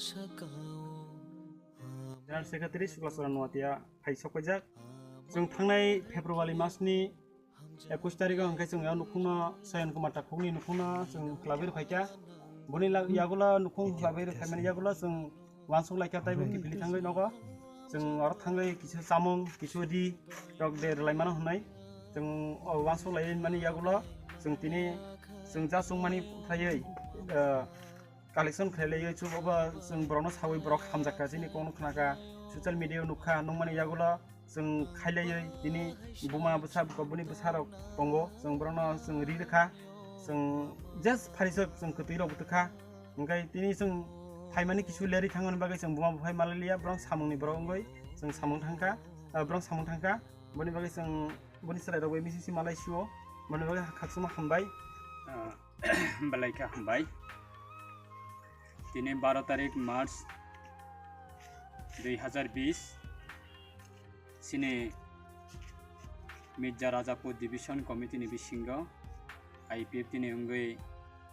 General Secretary Suklasara Nuatia Haisok Pajak जों थांनाय फेब्रुवारि मासनि 21 तारिखाव हांखाय जों नुखुंना सायन कुमार ताखुनि नुखुंना जों क्लाबेर फाइका बनि यागुला नुखुं क्लाबेर फाइमानि यागुला जों वानसक लाइका ताइबो किफिलि थांगै नगा जों आरो थांगै किछु सामं किछु दि डग दे लाइमाना होनाय जों वानसक लाइ मानि यागुला जों तिनि जों जा जों मानि फायै कालेक्शन खालायो चुबा जों ब्रनो सावै ब्रक हामजाका जिनि कोन खनाका ससियेल मिडिया नुखा नंमानि यागुला जों खायलायै दिनै बुमा बेसा गबनि बेसाराव दङ जों ब्रनो जों रिलेखा जों जास्ट फारिसक जों खोतैराव बुतखा ओंखाय दिनै जों फाइमानि किछु लेरि थांगोन बागै जों बुमा बुफाय मालालिया ब्रं सामंनि ब्रंगै जों सामं थांखा ब्रं सामं थांखा बनि बागै जों बनि सरायराव बै मिसिसि मालायसियो बनि बागै खाकसुमा हामबाय बलाइका हामबाय दिनै 12 तारिख मार्च 2020 सिने मिर्जा राजापुर डिविजन कमिटी नि बिसिंग आईपीएफ नि अंगै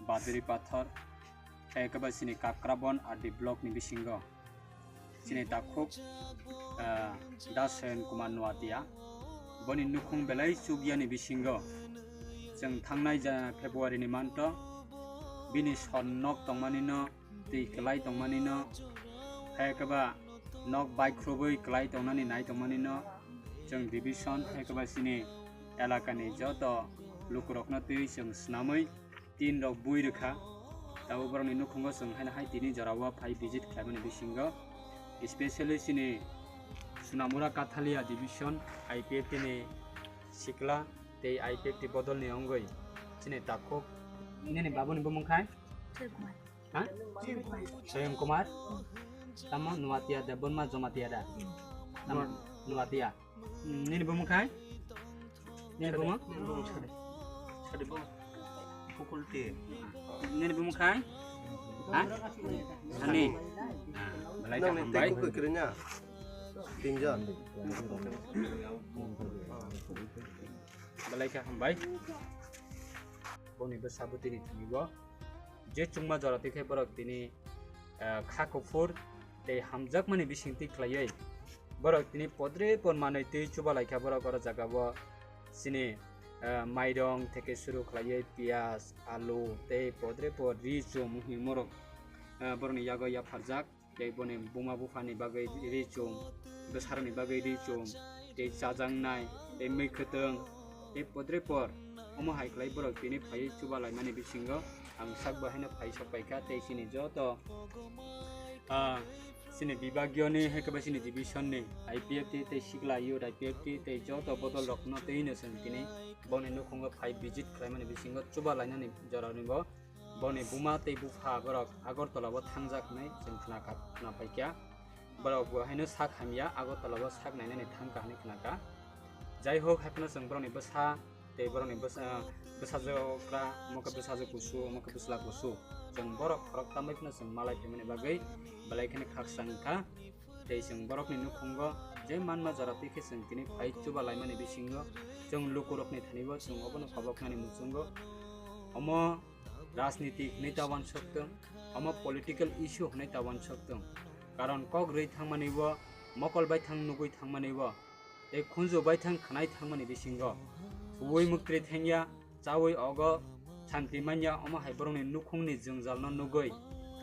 बादरी पाथर एकबा सिने काक्राबन आदि ब्लॉक नि बिसिंग सिने ताखुक दासन कुमार नुआतिया बनि नुखुं बेलाय सुगिया नि बिसिंग जों थांनाय फेब्रुवारि नि मान्थ बिनि सन्नक तंमानिनो दै क्लाइ तंमानिनो एकबा नक बाइख्रुबै क्लाइ तंनानि नाय तंमानिनो जों डिविजन एकबा सिनि एलाकानि जत लुकुरकना तै जों स्नामै तीन रक बुइ रेखा दाउ बरनि नुखुंगो जों हाय तिनि जरावा फाइ विजिट खालामनि बिसिंग स्पेशली सिनि सुनामुरा काथालिया डिविजन आईपीएफ नि सिक्ला ते आईपीएफ ति बदलनि अंगै सिनि ताखुक इने बाबुनि बमुखाय हाँ स्वयं कुमार तम नुआतिया देबनमा जमातिया दा नुआतिया निनि बमुखाय निनि बमु छडे बम फुकुलते निनि बमुखाय हां अनि बलाइका हामबाय kiranya tinjan बलाइका हामबाय बनि बेसाबुतिनि थुनिबो जे चुंमा जराते खे बरक तिनि खाखुफुर ते हामजाक माने बिसिंति ख्लायै बरक तिनि पद्रे परमानै ते चुबा लाइका बरक अर जागाबो सिनि माइरं थेके सुरु ख्लायै पियाज आलु ते पद्रे पर रिचो मुहि मरक बरनि यागो या फारजाक ते बनि बुमा बुफानि बागै रिचो बेसारनि बागै रिचो ते जाजांनाय ते मैखोतों ते पद्रे पर अमो हाइख्लाय बरक तिनि फायै चुबा लाइमानि बिसिंग आं साक बाहायनो फाइ सपायका ते सिनि जत सिनि विभागीयनि हेकबा सिनि डिविजननि आईपीएफ ते सिगला यु आईपीएफ ते जत बदल रखनो तेइनो जों तिनि बनि नुखुंग फाइ विजिट खालामनि बिसिंग चुबा लाइनानि जरानिबो बनि बुमा ते बुफा बरक आगरतलाबो थांजाकनै जों खोना फाइका बरक बहायनो साक हामिया आगरतलाबो साक नायनानै थांकानि खोनाका जाय होक हापना जों बरनि बसा ते बरनि बेसाजोक्रा मका बेसाजो कुसु मका बेसला कुसु जों बरक फरक तामैखनो जों मालाय फेमनि बागै बलायखने खाकसांखा ते जों बरकनि नुखुंग जे मानमा जरातिखे जों तिनि फाइ चुबा लाइमानि बिसिंग जों लुकुरकनि थानिबो जों अबनो खबकनानि मुसुंग अम राजनीतिक नेतावान सकतों अम पॉलिटिकल इश्यू हनै तावान सकतों कारण कक रै थांमानिबो मकल बाय थां नुगै थांमानिबो ते खुंजो बाय थां खनाय थांमानि बिसिंग वै मुक्ति थेंया चावै अग शांति मान्या अम हाइबरनि नुखुंनि जों जालनो नुगै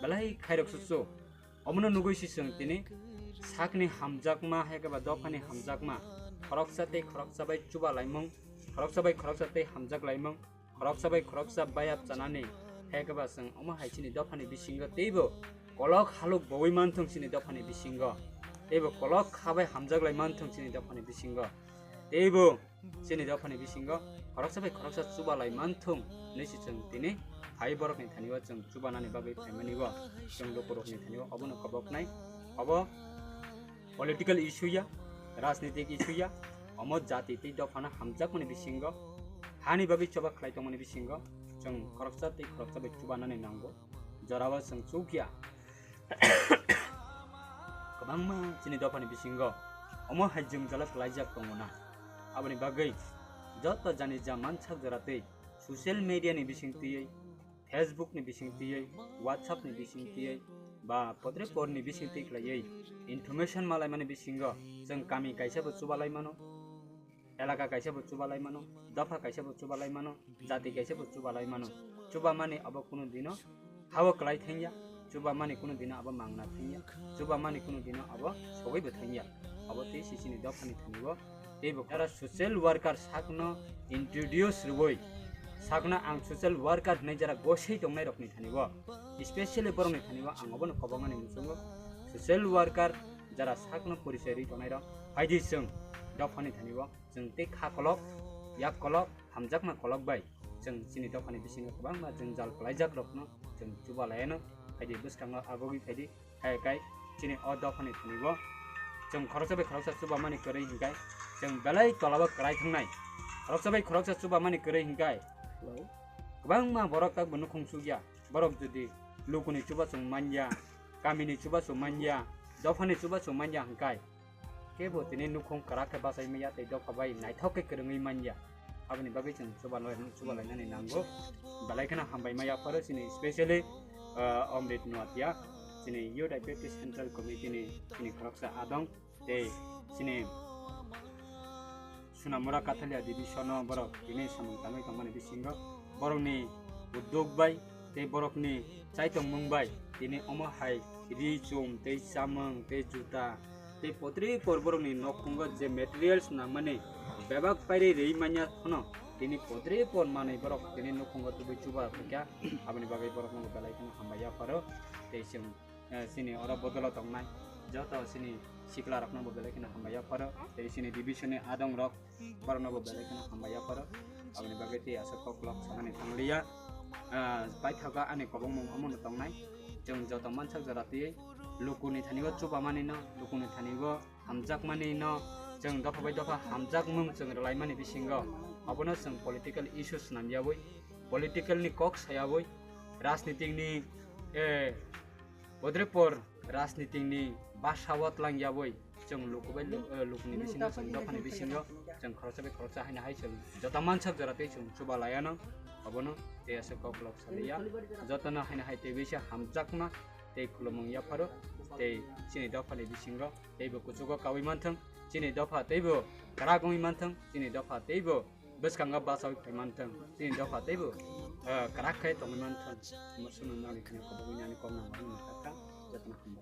बलाय खायरक सुसु अमनो नुगै सिसं तिनि साकनि हामजाकमा हेकबा दफानि हामजाकमा खरकसा बाय चुबा लाइमं खरकसा ते हामजाक लाइमं खरकसा बायाब जानानै हेकबा जों अम हाइसिनि दफानि बिसिंग तेबो कलक हालुक बवै मानथों सिनि दफानि बिसिंग तेबो कलक खाबाय हामजाक लाइ मानथों सिनि दफानि बिसिंग तेबो सिनि दफानि बिसिंग खरकसा चुबा लाइ मानथों नैसिसं तिनि हाइ बरकनि थानिबो जों चुबानानि बागै फाइमानिबो जों लोकरकनि थानिबो अबनो खबकनाय अब पॉलिटिकल इश्यू या राजनीतिक इश्यू या अम जाति ते दफाना हामजाकनि बिसिंग हानि बागै चबा खलाय तंमनि बिसिंग जों खरकसा बे चुबानानि नांगौ जरावा जों चौकिया गोबांमा चिनि दफानि बिसिंग अम हाइजों जलक लाइजाक दंना आबनि बागै जत जानि जा मानसाक जराते सोशल मीडिया नि बिसिंतियै फेसबुक नि बिसिंतियै व्हाट्सएप नि बिसिंतियै ba potre porni bising tik layei information malai mani bisingo jeng kami kaisa bo chubalai mano elaka kaisa bo chubalai mano dafa kaisa bo chubalai mano jati kaisa bo chubalai mano chuba mani abo kuno dino hawa klai thengya chuba mani kuno dino abo mangna thengya chuba mani kuno dino abo sogoi bo thengya abo te sisini dafa ni thengbo tebo jara social worker sakno introduce ruboi sakna ang social worker nei jara gosei tongnai rokni thanibo especially borongni thanibo ang obono kobangani musungo social worker jara sakno porisai ri tongnai rok haidi jeng dafani thanibo jeng te kha kolok yak kolok hamjakma kolok bai jeng sini dafani bisingo kobangma jeng jal klaijak rokno jeng chuba laeno haidi buskanga agogi haidi kai sini o dafani thanibo jeng khoroksabai khoroksa chuba mani korei hingkai jeng belai tolaba krai thangnai khoroksabai khoroksa chuba mani korei hingkai kobangma borok kak bunu khungsugya borok jodi lukuni chuba chung manja kamini chuba chung manja dofani chuba chung manja hangkai kebo tini nukhung karak basai meya tei dokabai naithok ke kerungi manja aboni bagai chung chuba lainani nango balai kana hambai maya paro sini especially omrit nuatia sini youth activity central committee ni khoroksa adong tei sini Sunamura Kathalia division borok ini samung tamai kamani bisingo borok ni uddog bai tei borok ni chaitong mungbai ini omo hai ri chum tei samung tei juta tei potri borok ni nokhungo je materials na mane bebak paire rei manya khono ini potri por mane borok ini nokhungo tu chuba kya abani bagai borok no balai kan hambaya paro tei sini ora bodolo tongnai jauh sini sikla rok nabo belai kena hambaya paro dari sini division adong rok paro nabo belai kena hambaya paro abani bagai ti asok klok sanani thanglia bai thaga ane kobong mong amon tongnai jeng jauh mansak jarati lukuni thanigo chuba mani no lukuni thanigo hamjak mani no jeng dofa bai dofa hamjak mung jeng relai mani bisingo abono jeng political issues namya boi political ni kok saya boi rajnitik ni bodrepor rajnitik ni basawat lang yaboi jeng lukubai lukuni bisingo jeng dofani bisingo jeng khoroksa haina hai jeng jota mansak jarate jeng chuba layano abono te asok klok salia jotana haina hai te bisa hamjakma te khulomong yaparo te sini dofani bisingo teibo kuchugo kawi manthang sini dofa teibo karagoi manthang sini dofa teibo beskanga basawi khai manthang sini dofa teibo karak khai tongi manthang masunu nali khane kobogi nyani komna mani kata jotana khumba